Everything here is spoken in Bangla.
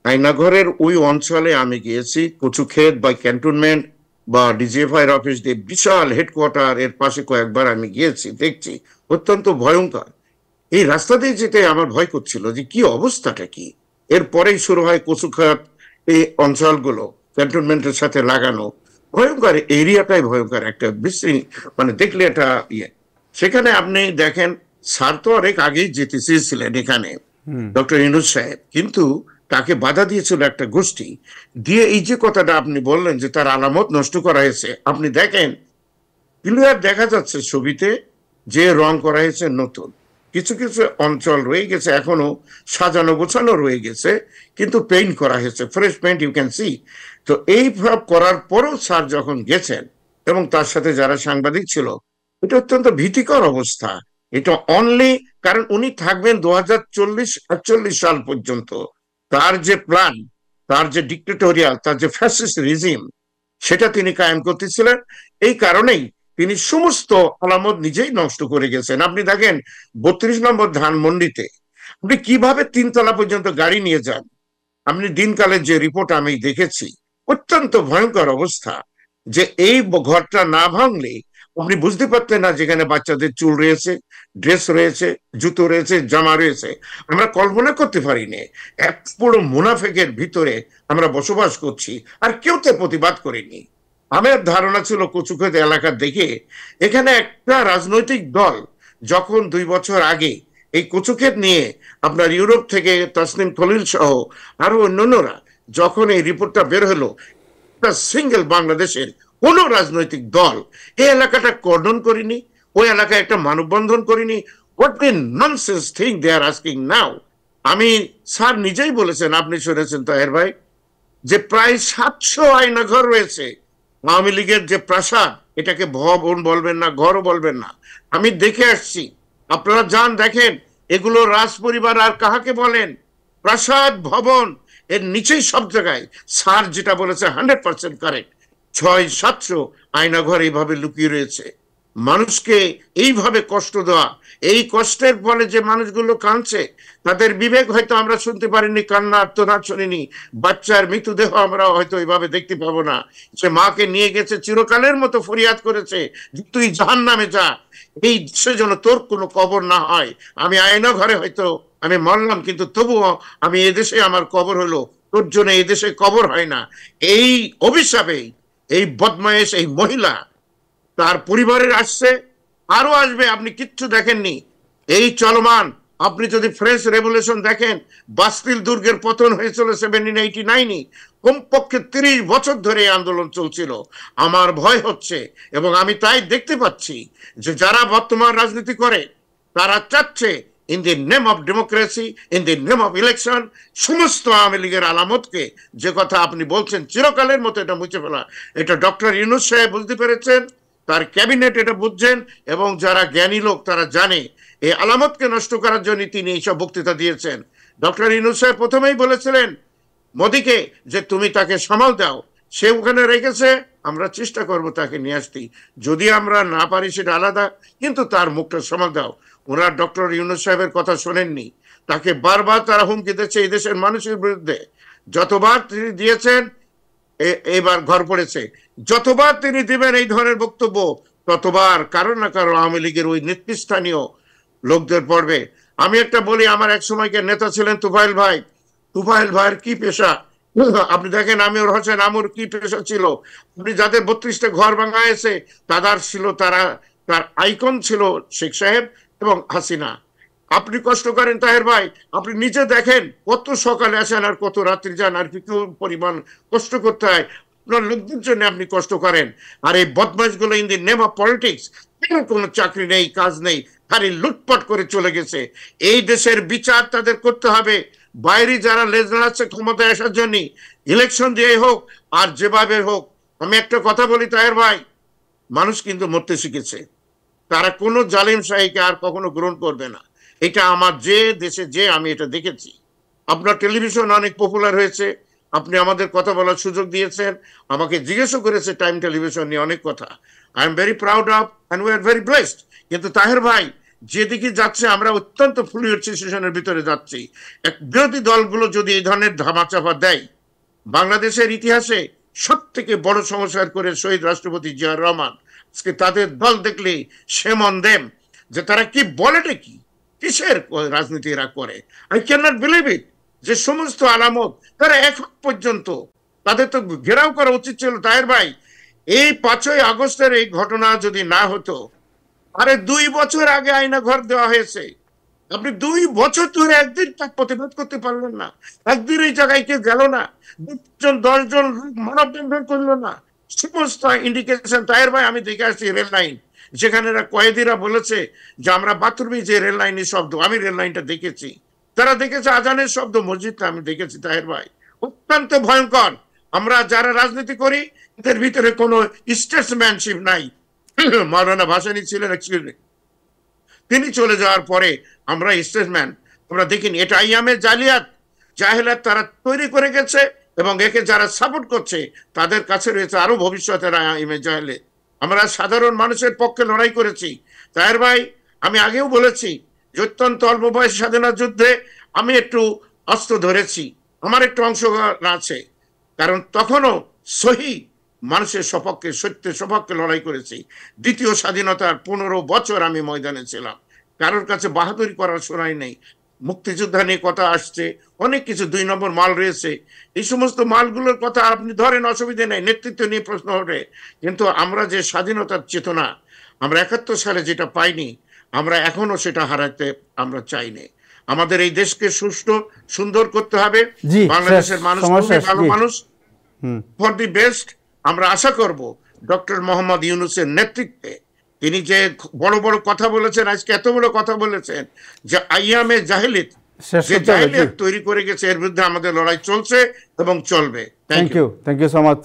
আয়নাঘরের ওই অঞ্চলে আমি গিয়েছি, কচুক্ষেত বা ক্যান্টনমেন্ট বা ডিজিএফআই এর অফিস দিয়ে বিশাল হেডকোয়ার্টার এর পাশে কয়েকবার আমি গিয়েছি, দেখছি অত্যন্ত ভয়ঙ্কর। এই রাস্তা দিয়ে যেতে আমার ভয় করছিল যে কি অবস্থাটা কি। এরপরেই শুরু হয় কচুক্ষেত, এই অঞ্চলগুলো ক্যান্টনমেন্টের সাথে লাগানো, ভয়ঙ্কর এরিয়াটাই ভয়ঙ্কর একটা বিশৃঙ্খল, মানে দেখলে এটা ইয়ে। সেখানে আপনি দেখেন, স্যার তো অনেক আগেই যেতে চেয়েছিলেন এখানে, ডক্টর ইউনূস সাহেব, কিন্তু তাকে বাধা দিয়েছিল একটা গোষ্ঠী দিয়ে। এই যে কথাটা আপনি বললেন যে তার আলামত নষ্ট করা হয়েছে, আপনি দেখেন ক্লিয়ার দেখা যাচ্ছে ছবিতে যে রং করা হয়েছে নতুন। কিছু কিছু অঞ্চল রয়ে গেছে এখনো সাজানো গোছানো রয়ে গেছে, কিন্তু পেইন্ট করা হয়েছে, fresh paint you can see. তো এই ভাব করার পরও স্যার যখন গেছেন এবং তার সাথে যারা সাংবাদিক ছিল, এটা অত্যন্ত ভীতিকর অবস্থা। এটা অনলি কারণ উনি থাকবেন 2040-41 সাল পর্যন্ত। তার যে প্ল্যান, তার যে ডিক্টেটোরিয়াল, তার যে ফ্যাসিস্ট রিজিম, সেটা তিনি কায়েম করতেছিলেন। এই কারণেই তিনি সমস্ত আলামত নিজেই নষ্ট করে গেছেন। আপনি দেখেন 32 নম্বর ধানমন্ডিতে আপনি কিভাবে 3 তলা পর্যন্ত গাড়ি নিয়ে যান। আপনি দিনকালের যে রিপোর্ট আমি দেখেছি, অত্যন্ত ভয়ঙ্কর অবস্থা। যে এই ঘরটা না ভাঙলে আপনি বুঝতে পারতেন না যেখানে বাচ্চাদের চুল রয়েছে, ড্রেস রয়েছে, জুতো রয়েছে, জামা রয়েছে। আমরা কল্পনা করতে পারিনি এক পুরো মুনাফেকের ভিতরে আমরা বসবাস করছি, আর কেউ তো প্রতিবাদ করেনি। আমার ধারণা ছিল কচুক্ষেত এলাকা দেখে এখানে একটা রাজনৈতিক দল যখন 2 বছর আগে এই কচুক্ষেত নিয়ে আপনার ইউরোপ থেকে তসনিম খলিল সহ আরো অন্যান্যরা যখন এই রিপোর্টটা বের হলো, সিঙ্গেল বাংলাদেশের কোন রাজনৈতিক দল এই এলাকাটা কর্ডন করিনি, ওই এলাকায় একটা মানববন্ধন করিনি। What a nonsense thing they are asking now. আমি, স্যার নিজেই বলেছেন, আপনি শুনেছেন তাহের ভাই, যে প্রায় 700 আয়নাঘর রয়েছে। আওয়ামী লীগের যে প্রাসাদ, এটাকে ভবন বলবেন না, ঘরও বলবেন না, আমি দেখে আসছি। আপনারা যান দেখেন, এগুলো রাজ পরিবার আর কাহাকে বলেন, প্রাসাদ ভবন, এর নিচেই সব জায়গায় স্যার যেটা বলেছে 100% কারেক্ট। 600-700 আয়নাঘর এইভাবে লুকিয়ে রয়েছে। মানুষকে এইভাবে কষ্ট দেওয়া, এই কষ্টের ফলে যে মানুষগুলো কাঁদছে, তাদের বিবেক হয়তো আমরা শুনতে পারিনি, কান্না আর্তনাদ শুনিনি, বাচ্চার মৃতদেহ আমরা হয়তো এইভাবে দেখতে পাবো না। সে মাকে নিয়ে গেছে, চিরকালের মতো ফরিয়াদ করেছে যে তুই জাহান্নামে যা, এই দেশে যেন তোর কোনো কবর না হয়। আমি আয়না ঘরে হয়তো আমি মরলাম, কিন্তু তবুও আমি এদেশে আমার কবর হলো, তোর জন্য এদেশে কবর হয় না। এই অভিশাপে এই বদমায়েশ এই মহিলা তার পরিবারের আসছে, আরো আসবে, আপনি কিচ্ছু দেখেননি। এই চলমান, আপনি যদি ফ্রেঞ্চ রেভলিউশন দেখেন, বাস্তিল দুর্গের পতন হয়েছিল 1789, কমপক্ষে 30 বছর ধরে এই আন্দোলন চলছিল। আমার ভয় হচ্ছে, এবং আমি তাই দেখতে পাচ্ছি যে যারা বর্তমান রাজনীতি করে তারা চাচ্ছে in the name of democracy, in the name of election, সমস্ত আওয়ামী লীগের আলামতকে, যে কথা আপনি বলছেন চিরকালের মতো এটা মুছে ফেলা। এটা ডক্টর ইউনূস সাহেব বুঝতে পেরেছেন, তার ক্যাবিনেট এটা বুঝছেন, এবং যারা জ্ঞানী লোক তারা জানে এই আলামতকে নষ্ট করার জন্য তিনি এইসব বক্তৃতা দিয়েছেন। ডক্টর ইউনূস সাহেব প্রথমেই বলেছিলেন মোদিকে যে তুমি তাকে সামাল দাও, সে ওখানে রেখেছে, আমরা চেষ্টা করব তাকে নিয়ে আসতে, যদি আমরা না পারি সেটা আলাদা, কিন্তু তার মুখটা সামাল দাও। ওনারা ডক্টর ইউনূস সাহেবের কথা শোনেননি, তাকে বারবার তারা হুমকি দিচ্ছে এই দেশের মানুষের বিরুদ্ধে। যতবার তিনি দিয়েছেন, এবার ঘর পড়েছে, যতবার তিনি দিবেন এই ধরনের বক্তব্য, ততবার কারো না কারো আওয়ামী লীগের ওই নেতৃস্থানীয় লোকদের পড়বে। আমি একটা বলি, আমার এক সময়কে নেতা ছিলেন তুফাইল ভাই। তুফাইল ভাইয়ের কি পেশা আপনি দেখেন, আমির হোসেন আমুর কি পেশা ছিল। আপনি যাদের 32টা ঘর ভাঙা হয়েছে, তাদের ছিল, তারা, তার আইকন ছিল শেখ সাহেব এবং হাসিনা। আপনি কষ্ট করেন তাহের ভাই, আপনি নিজে দেখেন কত সকালে আসেন আর কত রাত্রি যান, আর কি পরিমাণ কষ্ট করতে হয় আপনার লোকদের জন্য, আপনি কষ্ট করেন। আর এই বদমাইশগুলো in the name of politics, কোনো চাকরি নেই, কাজ নেই, খালি লুটপাট করে চলে গেছে। এই দেশের বিচার তাদের করতে হবে। বাইরে যারা লেজ নাড়াচ্ছে ক্ষমতায় আসার জন্য, ইলেকশন দিয়ে হোক আর যেভাবে হোক। আমি একটা কথা বলি তাহের ভাই, মানুষ কিন্তু মরতে শিখেছে, তারা কোনো জালিম শাহীকে আর কখনো গ্রহণ করবে না। এটা আমার যে দেশে যে আমি এটা দেখেছি। আপনার টেলিভিশন অনেক পপুলার হয়েছে, আপনি আমাদের কথা বলার সুযোগ দিয়েছেন, আমাকে জিজ্ঞেসও করেছে টাইম টেলিভিশন নিয়ে অনেক কথা। I am very proud of, and we are very blessed. কিন্তু তাহের ভাই, যেদিকে যাচ্ছে আমরা অত্যন্ত ফ্লুইড সিচুয়েশনের ভিতরে যাচ্ছি। বিরোধী দলগুলো যদি এই ধরনের ধামাচাপা দেয়, বাংলাদেশের ইতিহাসে সব থেকে বড় সংস্কার করে শহীদ রাষ্ট্রপতি জিয়াউর রহমান, আজকে তাদের দল দেখলে সেমন দেম যে তারা কি বলেটা কি, কিসের রাজনীতি এরা করে। I can not believe it যে সমস্ত আলামত তারা এখন পর্যন্ত, তাদের তো ঘেরাও করা উচিত ছিল। তাহের ভাই, এই 5ই আগস্টের এই ঘটনা যদি না হতো, আরে 2 বছর আগে আয়না ঘর দেওয়া হয়েছে, আপনি 2 বছর ধরে একদিন তার প্রতিবাদ করতে পারলেন না, একদিন এই জায়গায় কেউ গেল না, 10জন মানববন্ধন করলো না, সমস্ত ইন্ডিকেশন। তাহের ভাই, আমি দেখে আসছি রেল লাইন, যেখানে কয়েদিরা বলেছে যে আমরা বাথরুমে যে রেল লাইনের শব্দ, আমি রেল লাইনটা দেখেছি, তারা দেখেছে আজানের শব্দ, মসজিদটা আমি দেখেছি। তাহের ভাই, অত্যন্ত ভয়ঙ্কর। আমরা যারা রাজনীতি করি এদের ভিতরে কোনো স্টেটসম্যানশিপ নাই। মাওলানা ভাসানী ছিলেন, তিনি চলে যাওয়ার পরে আমরা স্টেটসম্যান আমরা দেখিনি। এটা আইয়ামের জাহেলাত তারা তৈরি করে গেছে, এবং একে যারা সাপোর্ট করছে তাদের কাছে রয়েছে আরো ভবিষ্যতের আইয়ামের জাহেলাত। আমরা সাধারণ মানুষের পক্ষে লড়াই করেছি। তাহের ভাই, আমি আগেও বলেছি যে অত্যন্ত অল্প বয়স স্বাধীনতা যুদ্ধে আমি একটু অস্ত্র ধরেছি, আমার একটু অংশগ্রহণ আছে, কারণ তখনও সহি মানুষের সপক্ষে, সত্যের সপক্ষে লড়াই করেছি। দ্বিতীয় স্বাধীনতার 15 বছর আমি ময়দানে ছিলাম, কারোর কাছে বাহাদুরি করার শোনাই নেই। মুক্তিযোদ্ধা নিয়ে কথা আসছে, অনেক কিছু 2 নম্বর মাল রয়েছে, এই সমস্ত মালগুলোর কথা আপনি ধরেন, অসুবিধা নেই, নেতৃত্ব নিয়ে প্রশ্ন ওঠে। কিন্তু আমরা যে স্বাধীনতার চেতনা আমরা 71 সালে যেটা পাইনি, আমরা এখনো সেটা হারাতে আমরা চাইনি। আমাদের এই দেশকে সুষ্ঠু সুন্দর করতে হবে। বাংলাদেশের মানুষ খুবই ভালো মানুষ, ফর দি বেস্ট। আমরা আশা করব ডক্টর মোহাম্মদ ইউনূসের নেতৃত্বে, তিনি যে বড় বড় কথা বলেছেন, আজকে এত বড় কথা বলেছেন যে আইয়ামে জাহেলিয়াত, যে জাহেলিয়াত তৈরি করে গেছে, এর বিরুদ্ধে আমাদের লড়াই চলছে এবং চলবে। Thank you so much.